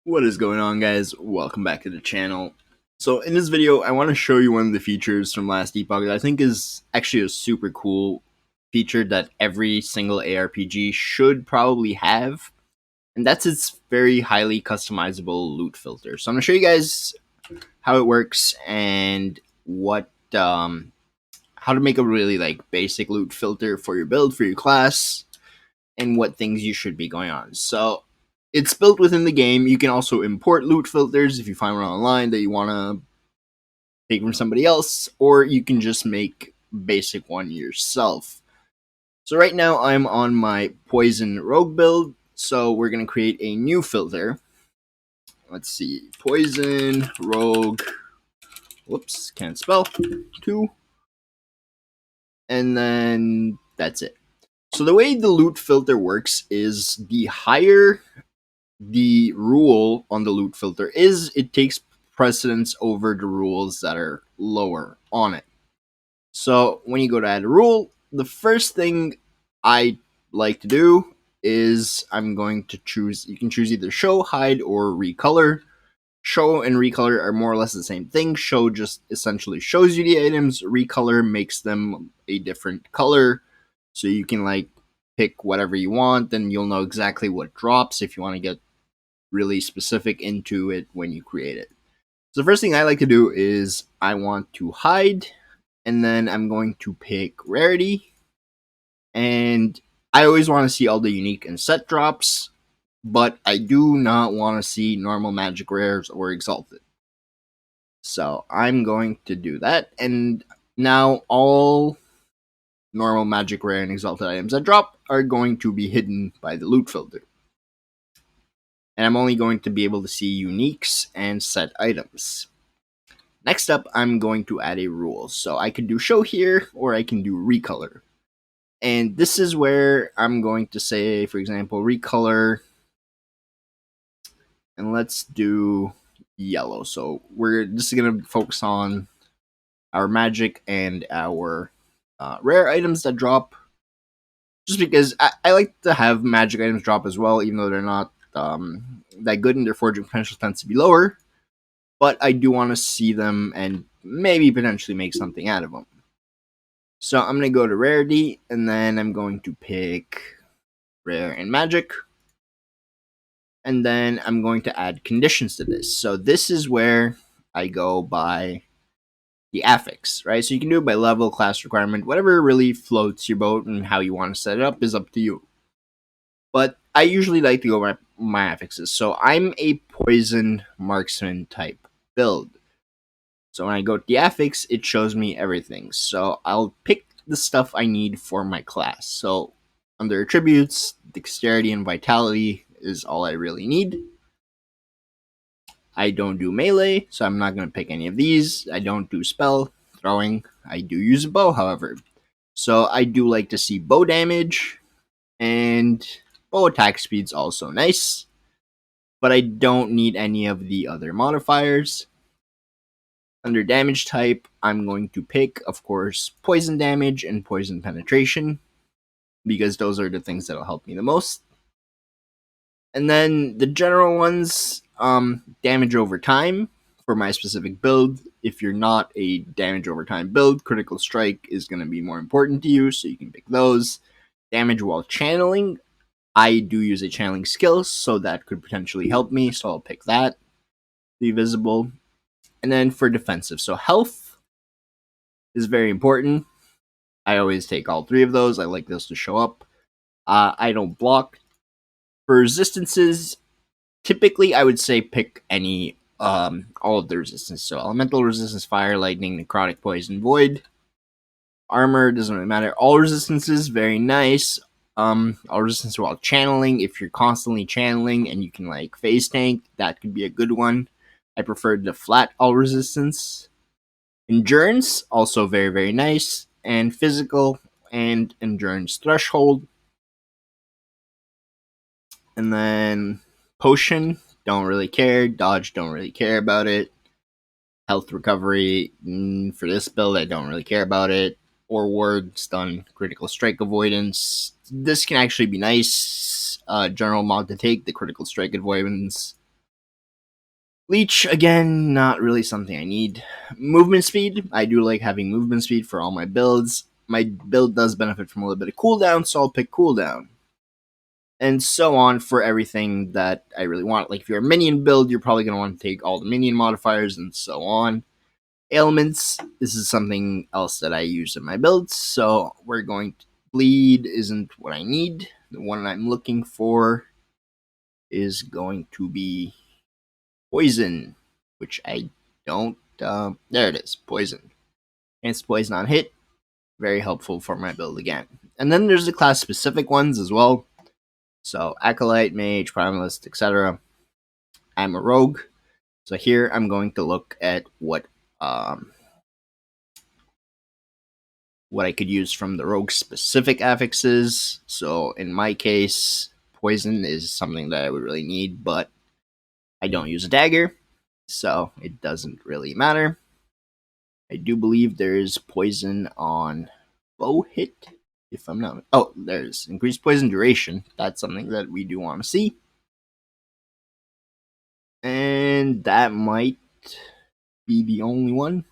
What is going on, guys? Welcome back to the channel. So in this video, I want to show you one of the features from last Epoch that I think is actually a super cool feature that every single ARPG should probably have, and that's its very highly customizable loot filter. So I'm going to show you guys how it works and how to make a really basic loot filter for your build, for your class, and what things you should be going on. So it's built within the game. You can also import loot filters if you find one online that you want to take from somebody else, or you can just make basic one yourself. So right now I'm on my poison rogue build, so we're going to create a new filter. Let's see, poison rogue, whoops, can't spell, 2, and then that's it. So the way the loot filter works is the higher the rule on the loot filter is, it takes precedence over the rules that are lower on it. So when you go to add a rule, the first thing I like to do is I'm going to choose, you can choose either show, hide, or recolor. Show and recolor are more or less the same thing. Show just essentially shows you the items. Recolor makes them a different color, so you can pick whatever you want, and you'll know exactly what drops if you want to get really specific into it when you create it. So the first thing I like to do is I want to hide, and then I'm going to pick rarity, and I always want to see all the unique and set drops, but I do not want to see normal magic rares or exalted. So I'm going to do that, and now all normal magic rare and exalted items that drop are going to be hidden by the loot filter. And I'm only going to be able to see uniques and set items. Next up, I'm going to add a rule. So I can do show here, or I can do recolor. And this is where I'm going to say, for example, recolor, and let's do yellow. So this is going to focus on our magic and our rare items that drop. Just because I like to have magic items drop as well, even though they're not that good and their forging potential tends to be lower. But I do want to see them and maybe potentially make something out of them. So I'm going to go to rarity, and then I'm going to pick rare and magic. And then I'm going to add conditions to this. So this is where I go by the affix, right? So you can do it by level, class requirement, whatever really floats your boat, and how you want to set it up is up to you. But I usually like to go by my affixes. So I'm a poison marksman type build. So when I go to the affix, it shows me everything. So I'll pick the stuff I need for my class. So under attributes, dexterity and vitality is all I really need. I don't do melee, so I'm not going to pick any of these. I don't do spell, throwing. I do use a bow, however. So I do like to see bow damage, and bow attack speed's also nice. But I don't need any of the other modifiers. Under damage type, I'm going to pick, of course, poison damage and poison penetration, because those are the things that'll help me the most. And then the general ones, damage over time for my specific build. If you're not a damage over time build, critical strike is going to be more important to you, so you can pick those. Damage while channeling, I do use a channeling skill, so that could potentially help me, so I'll pick that. Be visible. And then for defensive, so health is very important. I always take all three of those. I like those to show up. I don't block. For resistances, typically I would say pick any, all of the resistance. So elemental resistance, fire, lightning, necrotic, poison, void. Armor doesn't really matter. All resistances, very nice. All resistance while channeling. If you're constantly channeling and you can phase tank, that could be a good one. I prefer the flat all resistance. Endurance, also very, very nice. And physical and endurance threshold. And then potion, don't really care. Dodge, don't really care about it. Health recovery, for this build, I don't really care about it. Or ward, stun, critical strike avoidance. This can actually be nice. General mod to take, the critical strike avoidance. Leech, again, not really something I need. Movement speed, I do like having movement speed for all my builds. My build does benefit from a little bit of cooldown, so I'll pick cooldown. And so on for everything that I really want. Like if you're a minion build, you're probably going to want to take all the minion modifiers and so on. Ailments, this is something else that I use in my builds, so we're going to bleed isn't what I need. The one I'm looking for is going to be poison, which I don't. There it is, poison. Against poison on hit, very helpful for my build again. And then there's the class specific ones as well. So acolyte, mage, primalist, etc. I'm a rogue, so here I'm going to look at what I could use from the rogue specific affixes. So in my case, poison is something that I would really need, but I don't use a dagger, so it doesn't really matter. I do believe there's poison on bow hit, if I'm not. Oh, there's increased poison duration. That's something that we do want to see. And that might be the only one.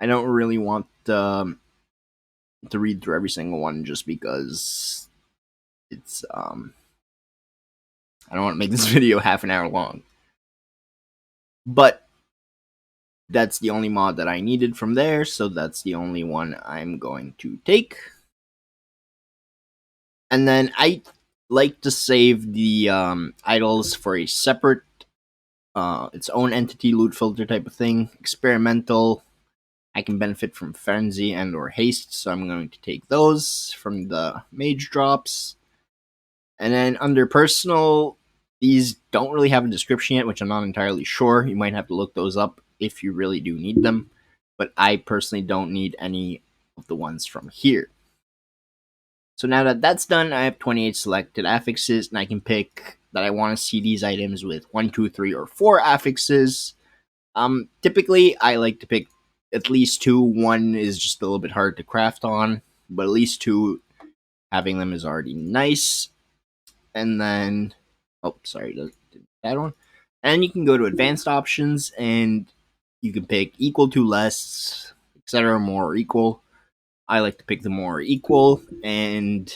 I don't really want to read through every single one just because it's I don't want to make this video half an hour long. But that's the only mod that I needed from there, so that's the only one I'm going to take. And then I like to save the idols for a separate, its own entity loot filter type of thing. Experimental, I can benefit from Frenzy and or Haste, so I'm going to take those from the mage drops. And then under personal, these don't really have a description yet, which I'm not entirely sure. You might have to look those up if you really do need them. But I personally don't need any of the ones from here. So now that that's done, I have 28 selected affixes, and I can pick that I want to see these items with 1, 2, 3, or 4 affixes. Typically, I like to pick at least 2. 1 is just a little bit hard to craft on, but at least 2, having them is already nice. And then, oh, sorry, that one. And you can go to advanced options, and you can pick equal to, less, etc., more or equal. I like to pick the more equal, and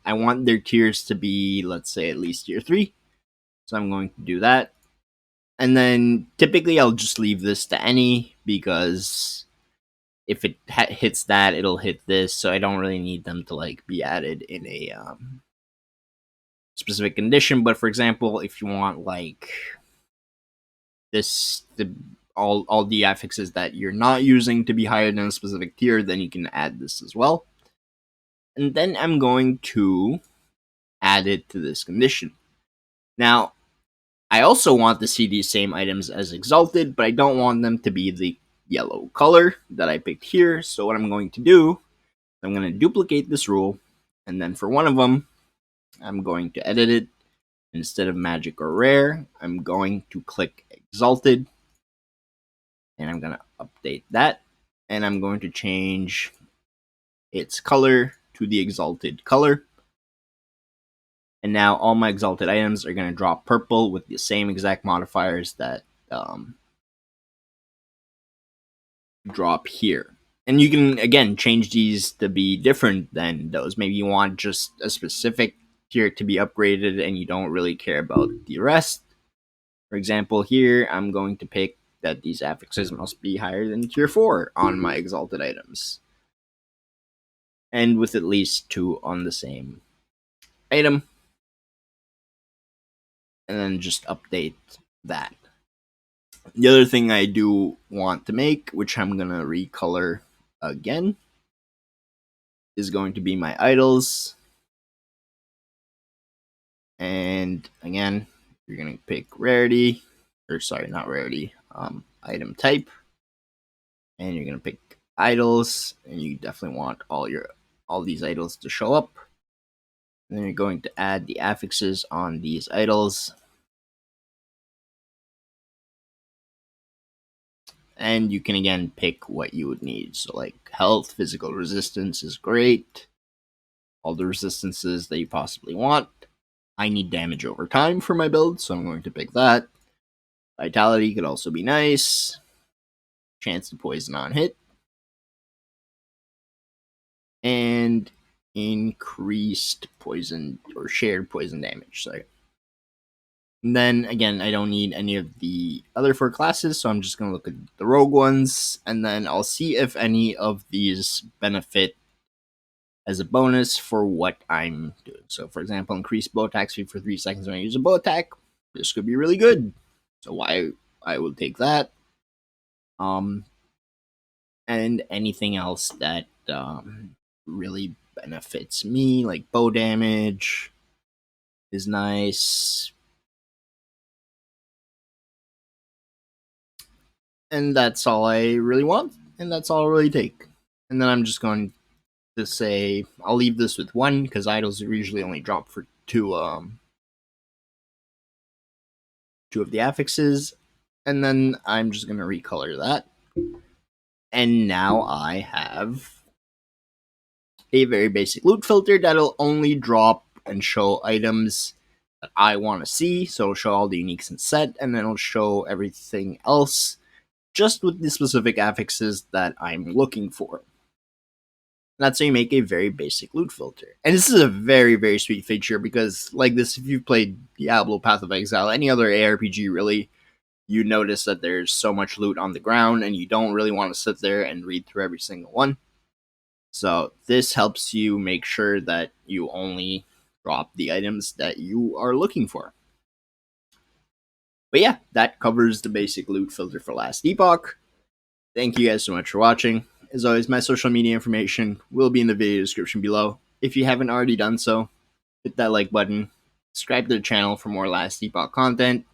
I want their tiers to be, let's say, at least tier 3. So I'm going to do that. And then typically I'll just leave this to any, because if it hits that, it'll hit this. So I don't really need them to like be added in a specific condition. But for example, if you want like this, all the affixes that you're not using to be higher than a specific tier, then you can add this as well. And then I'm going to add it to this condition. Now, I also want to see these same items as exalted, but I don't want them to be the yellow color that I picked here. So what I'm going to do, I'm going to duplicate this rule, and then for one of them, I'm going to edit it. Instead of magic or rare, I'm going to click exalted, and I'm going to update that, and I'm going to change its color to the exalted color. And now all my exalted items are going to drop purple with the same exact modifiers that drop here. And you can, again, change these to be different than those. Maybe you want just a specific tier to be upgraded and you don't really care about the rest. For example, here, I'm going to pick that these affixes must be higher than tier 4 on my exalted items. And with at least 2 on the same item. And then just update that. The other thing I do want to make, which I'm going to recolor again, is going to be my idols. And again, you're going to pick rarity, or sorry, not rarity, item type. And you're going to pick idols, and you definitely want all these idols to show up. And then you're going to add the affixes on these idols. And you can again pick what you would need. So like health, physical resistance is great. All the resistances that you possibly want. I need damage over time for my build, so I'm going to pick that. Vitality could also be nice. Chance to poison on hit. And increased poison or shared poison damage. Sorry. And then again, I don't need any of the other 4 classes, so I'm just going to look at the rogue ones, and then I'll see if any of these benefit as a bonus for what I'm doing. So, for example, increase bow attack speed for 3 seconds when I use a bow attack. This could be really good. So I will take that. And anything else that really benefits me, like bow damage, is nice. And that's all I really want, and that's all I'll really take. And then I'm just going to say I'll leave this with 1 because idols are usually only drop for 2 of the affixes, and then I'm just going to recolor that. And now I have a very basic loot filter that'll only drop and show items that I want to see. So it'll show all the uniques in set, and then it'll show everything else just with the specific affixes that I'm looking for. That's how you make a very basic loot filter. And this is a very, very sweet feature because, like this, if you've played Diablo, Path of Exile, any other ARPG really, you notice that there's so much loot on the ground and you don't really want to sit there and read through every single one. So this helps you make sure that you only drop the items that you are looking for. But yeah, that covers the basic loot filter for Last Epoch. Thank you guys so much for watching. As always, my social media information will be in the video description below. If you haven't already done so, hit that like button, subscribe to the channel for more Last Epoch content,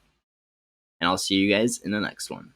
and I'll see you guys in the next one.